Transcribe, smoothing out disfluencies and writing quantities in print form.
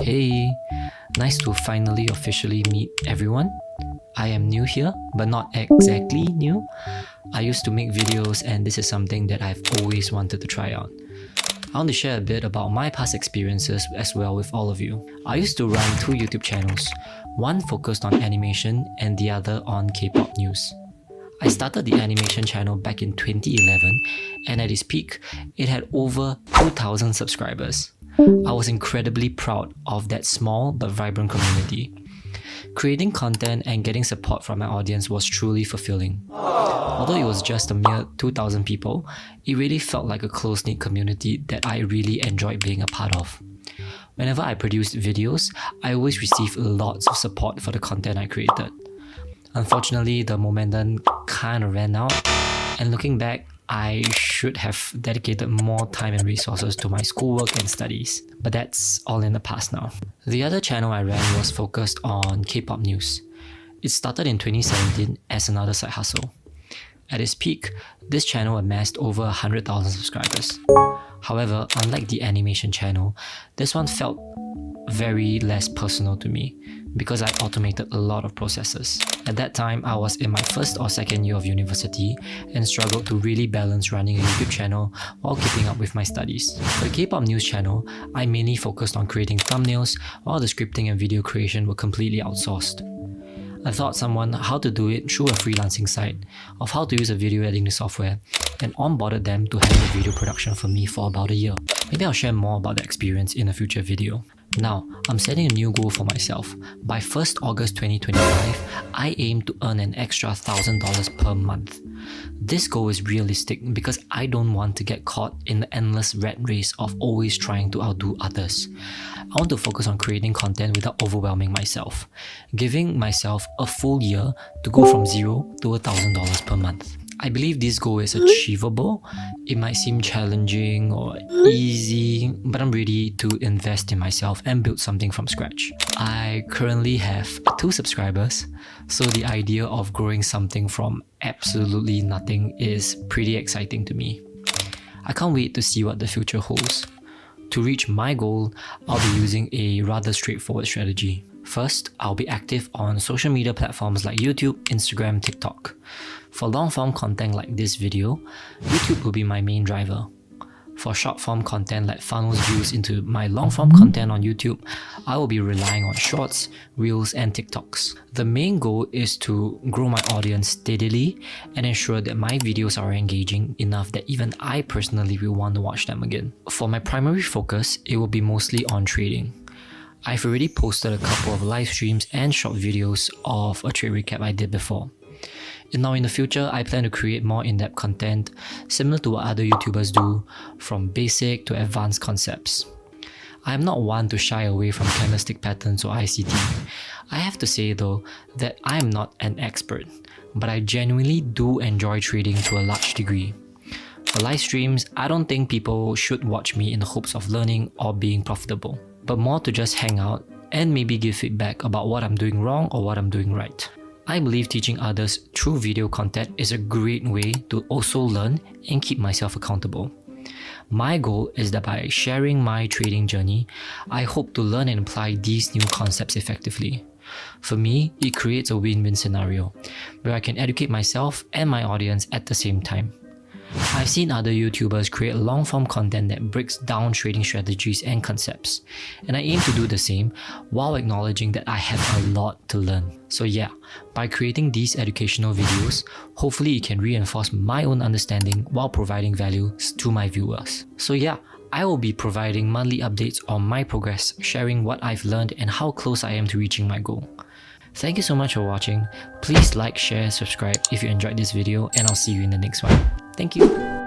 Hey, nice to finally officially meet everyone. I am new here, but not exactly new. I used to make videos and this is something that I've always wanted to try out. I want to share a bit about my past experiences as well with all of you. I used to run two YouTube channels, one focused on animation and the other on K-pop news. I started the animation channel back in 2011 and at its peak, it had over 2,000 subscribers. I was incredibly proud of that small but vibrant community. Creating content and getting support from my audience was truly fulfilling. Although it was just a mere 2,000 people, it really felt like a close-knit community that I really enjoyed being a part of. Whenever I produced videos, I always received lots of support for the content I created. Unfortunately, the momentum kind of ran out, and looking back, I should have dedicated more time and resources to my schoolwork and studies, but that's all in the past now. The other channel I ran was focused on K-pop news. It started in 2017 as another side hustle. At its peak, this channel amassed over 100,000 subscribers. However, unlike the animation channel, this one felt very less personal to me because I automated a lot of processes. At that time, I was in my first or second year of university and struggled to really balance running a YouTube channel while keeping up with my studies. For the K-pop news channel, I mainly focused on creating thumbnails while the scripting and video creation were completely outsourced. I taught someone how to do it through a freelancing site, of how to use a video editing software, and onboarded them to handle video production for me for about a year. Maybe I'll share more about the experience in a future video. Now, I'm setting a new goal for myself. By 1st August 2025, I aim to earn an extra $1,000 per month. This goal is realistic because I don't want to get caught in the endless rat race of always trying to outdo others. I want to focus on creating content without overwhelming myself, giving myself a full year to go from $0 to $1,000 per month. I believe this goal is achievable. It might seem challenging or easy, but I'm ready to invest in myself and build something from scratch. I currently have 2 subscribers, so the idea of growing something from absolutely nothing is pretty exciting to me. I can't wait to see what the future holds. To reach my goal, I'll be using a rather straightforward strategy. First, I'll be active on social media platforms like YouTube, Instagram, TikTok. For long-form content like this video, YouTube will be my main driver. For short-form content like funnels views into my long-form content on YouTube, I will be relying on shorts, reels, and TikToks. The main goal is to grow my audience steadily and ensure that my videos are engaging enough that even I personally will want to watch them again. For my primary focus, it will be mostly on trading. I've already posted a couple of live streams and short videos of a trade recap I did before. Now in the future, I plan to create more in-depth content similar to what other YouTubers do, from basic to advanced concepts. I am not one to shy away from candlestick patterns or ICT. I have to say though that I am not an expert, but I genuinely do enjoy trading to a large degree. For live streams, I don't think people should watch me in the hopes of learning or being profitable, but more to just hang out and maybe give feedback about what I'm doing wrong or what I'm doing right. I believe teaching others through video content is a great way to also learn and keep myself accountable. My goal is that by sharing my trading journey, I hope to learn and apply these new concepts effectively. For me, it creates a win-win scenario where I can educate myself and my audience at the same time. I've seen other YouTubers create long-form content that breaks down trading strategies and concepts, and I aim to do the same while acknowledging that I have a lot to learn. So yeah, by creating these educational videos, hopefully it can reinforce my own understanding while providing value to my viewers. So yeah, I will be providing monthly updates on my progress, sharing what I've learned and how close I am to reaching my goal. Thank you so much for watching. Please like, share, subscribe if you enjoyed this video, and I'll see you in the next one. Thank you.